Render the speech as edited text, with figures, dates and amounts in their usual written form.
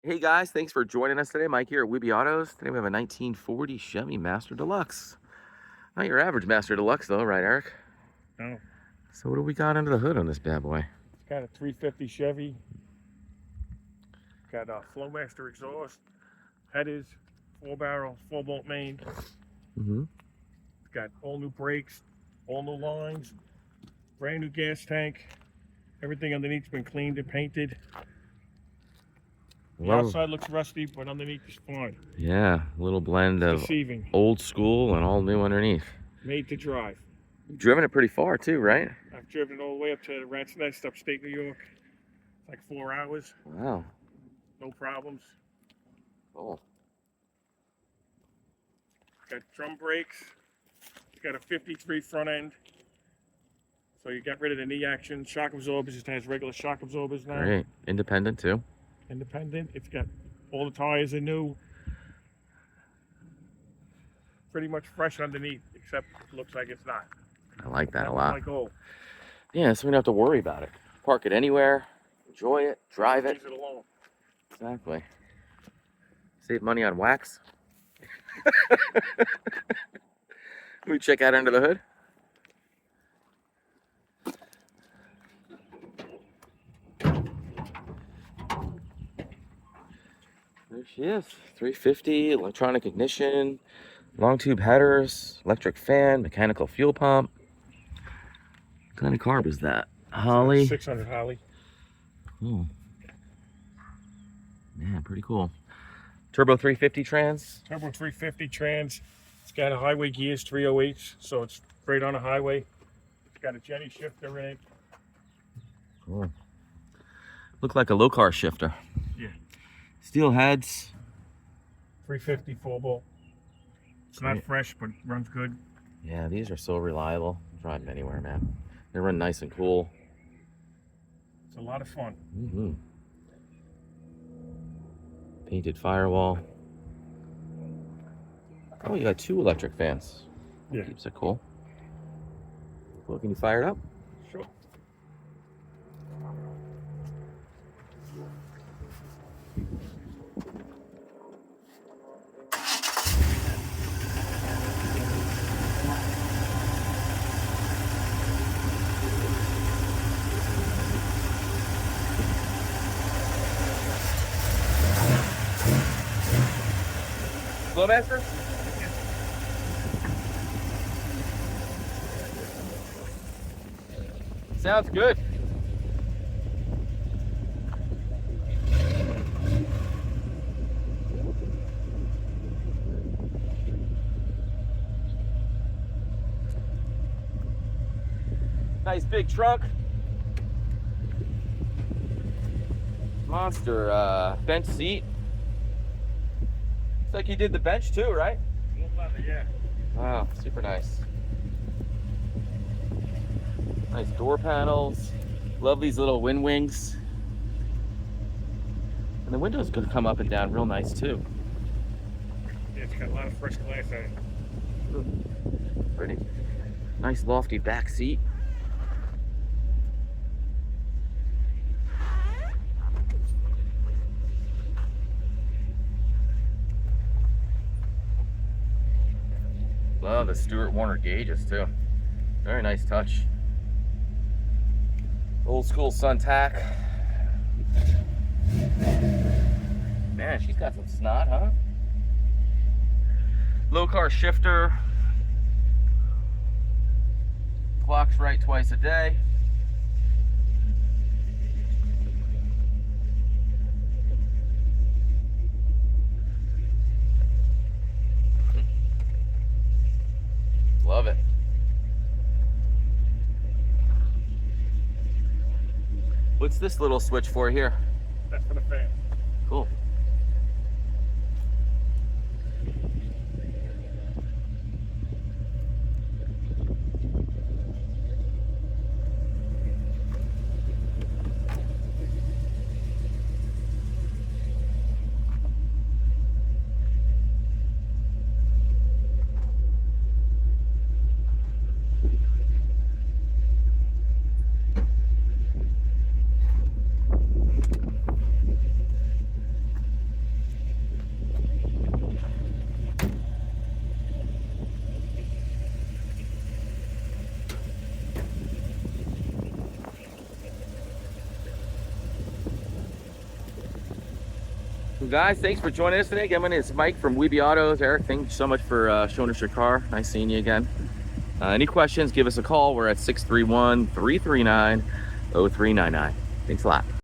Hey guys, thanks for joining us today. Mike here at Weeby Autos. Today we have a 1940 Chevy Master Deluxe. Not your average Master Deluxe though, right, Eric? No, So what do we got under the hood on this bad boy? it's got a 350 Chevy. Got a Flowmaster exhaust, headers, 4-barrel, 4-bolt main. Mm-hmm. It's got all new brakes, all new lines, brand new gas tank. Everything underneath's been cleaned and painted. The outside looks rusty, but underneath is fine. Yeah, a little blend It's of deceiving. old school and all new underneath. Made to drive. You've driven it pretty far too, right? I've driven all the way up to the Rat's Nest, upstate New York. It's like 4 hours, Wow. no problems. Cool. Got drum brakes. It's got a 53 front end. So you got rid of the knee action. Shock absorbers, it has regular shock absorbers now. Great. Independent too. Independent. It's got all the tires are new. Pretty much fresh underneath, except it looks like it's not. I like that a That was lot. my goal. Yeah, so we don't have to worry about it. Park it anywhere, enjoy it, drive it. Leave it alone. Exactly. Save money on wax. Can we check out under the hood? There she is. 350, electronic ignition, long tube headers, electric fan, mechanical fuel pump. What kind of carb is that? Holly? 600 Holly. Cool. Man, pretty cool. Turbo 350 trans. Turbo 350 trans. It's got a highway gears, 308s, so it's great on a highway. It's got a Jenny shifter in it. Cool. Look like a Lokar shifter. Yeah. Steel heads. 350 4-bolt. It's not Great. fresh, but runs good. Yeah, these are so reliable. Drive them anywhere, man. They run nice and cool. It's a lot of fun. Mm-hmm. Painted firewall. Oh, you got 2 electric fans. Yeah. Keeps it cool. Well, can you fire it up? Sure. Flowmaster? Sounds good. Nice big trunk. Monster bench seat. Looks like you did the bench too, right? Full leather, yeah. Wow, super nice. Nice door panels. Love these little wind wings. And the windows could come up and down real nice too. Yeah, it's got a lot of fresh glass on it. Pretty. Nice lofty back seat. Love the Stewart Warner gauges too. Very nice touch. Old school sun Tach. Man, she's got some snot, huh? Lokar Shifter. Clock's right twice a day. Love it. What's this little switch for here? That's for the fan. Cool. Well, guys, thanks for joining us today. Again, my name is Mike from Weeby Autos. Eric, thank you so much for showing us your car. Nice seeing you again. Any questions, give us a call. We're at 631-339-0399. Thanks a lot.